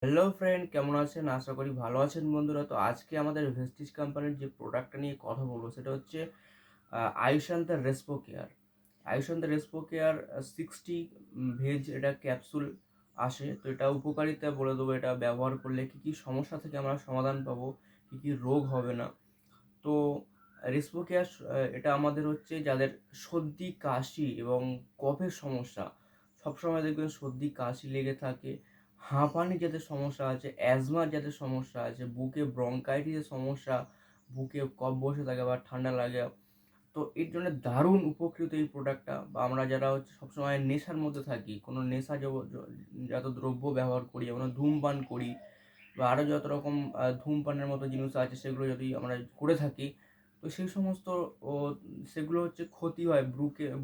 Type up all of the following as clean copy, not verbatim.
Hello friend, কেমন আছেন? আশা করি ভালো আছেন বন্ধুরা। তো আজকে আমাদের ভেস্টিজ কোম্পানির যে প্রোডাক্টটা নিয়ে কথা বলবো সেটা হচ্ছে আয়ুশান্তের রেসপো কেয়ার। আয়ুশান্তের রেসপো কেয়ার 60 ভেজ এটা ক্যাপসুল আসে। তো এটা উপকারিতা বলে দেবো, এটা ব্যবহার করলে কী কী সমস্যা থেকে আমরা সমাধান পাবো, কী কী রোগ হবে না। তো রেসপো কেয়ার এটা আমাদের হচ্ছে যাদের সর্দি কাশি এবং কফের সমস্যা, সবসময় দেখবেন সর্দি কাশি লেগে থাকে, হাঁপানি যাদের সমস্যা আছে, অ্যাজমার যাদের সমস্যা আছে, বুকে ব্রঙ্কাইটিসের সমস্যা, বুকে কফ বসে থাকে বা ঠান্ডা লাগে, তো এর জন্য দারুণ উপকৃত এই প্রোডাক্টটা। বা আমরা যারা হচ্ছে সবসময় নেশার মধ্যে থাকি, কোনো নেশা যত দ্রব্য ব্যবহার করি, আমরা ধূমপান করি বা আরও যত রকম ধূমপানের মতো জিনিস আছে সেগুলো যদি আমরা করে থাকি, তো সেই সমস্ত ও সেগুলো হচ্ছে ক্ষতি হয়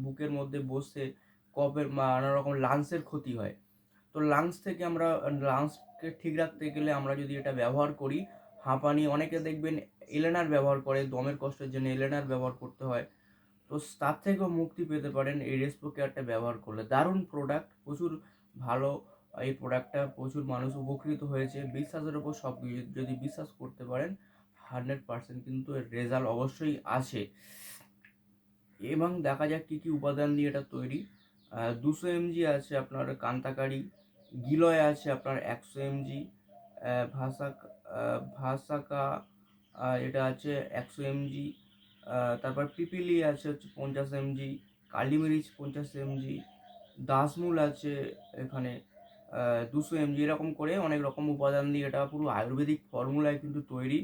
বুকের মধ্যে বসে কফের বা নানা রকম লাংসের ক্ষতি হয়। তো লাংসকে ঠিক রাখতে গেলে আমরা যদি এটা ব্যবহার করি, হাঁপানি, অনেকে দেখবেন এলেনার ব্যবহার করে, দমের কষ্টের জন্য এলেনার ব্যবহার করতে হয়। তো তার থেকেও মুক্তি পেতে পারেন এই রেসপো কেয়ারটা ব্যবহার করলে। দারুণ প্রোডাক্ট, প্রচুর ভালো। এই প্রোডাক্টটা প্রচুর মানুষ উপকৃত হয়েছে। বিশ্বাসের উপর সব কিছু, যদি বিশ্বাস করতে পারেন 100% কিন্তু এর রেজাল্ট অবশ্যই আসে। এবং দেখা যাক কী কী উপাদান দিয়ে এটা তৈরি। 200 mg আছে আপনার কান্তাকারি, গিলয় আছে আপনার 100 mg, ভাসাক ভাসাকা এটা আছে 100 mg, তারপর পিপিলি আছে হচ্ছে 50 mg, কালিমিরিচ 50 mg, দাসমুল আছে এখানে 200 mg। এরকম করে অনেক রকম উপাদান দিয়ে এটা পুরো আয়ুর্বেদিক ফর্মুলায় কিন্তু তৈরি,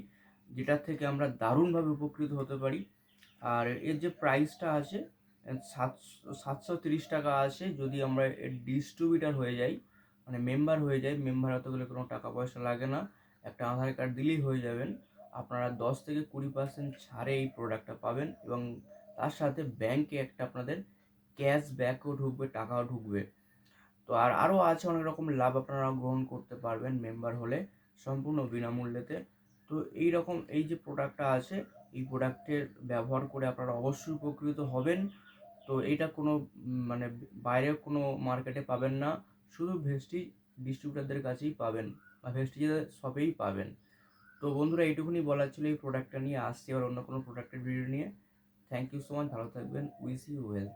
যেটার থেকে আমরা দারুণভাবে উপকৃত হতে পারি। আর এর যে প্রাইসটা আছে 730 টাকা আছে। যদি আমরা এর ডিস্ট্রিবিউটার হয়ে যাই, মানে মেম্বার হয়ে যাই, মেম্বার হতে গেলে কোনো টাকা পয়সা লাগে না, একটা আধার কার্ড দিলেই হয়ে যাবেন। আপনারা 10 থেকে 20% ছাড়ে এই প্রোডাক্টটা পাবেন এবং তার সাথে ব্যাংকে একটা আপনাদের ক্যাশব্যাকও ঢুকবে, টাকাও ঢুকবে। তো আরও আছে অনেক রকম লাভ আপনারা গ্রহণ করতে পারবেন মেম্বার হলে, সম্পূর্ণ বিনামূল্যেতে। তো এই যে প্রোডাক্টটা আছে, এই প্রোডাক্টের ব্যবহার করে আপনারা অবশ্যই উপকৃত হবেন। তো এইটা কোনো মানে বাইরে কোনো মার্কেটে পাবেন না, শুধু ভেস্টিজ ডিস্ট্রিবিউটারদের কাছেই পাবেন বা ভেস্টিজের শপেই পাবেন। তো বন্ধুরা, এইটুকুনি বলার ছিল এই প্রোডাক্টটা নিয়ে। আসছি আবার অন্য কোনো প্রোডাক্টের ভিডিও নিয়ে। থ্যাংক ইউ সো মাচ, ভালো থাকবেন, উইশ ইউ ওয়েলথ।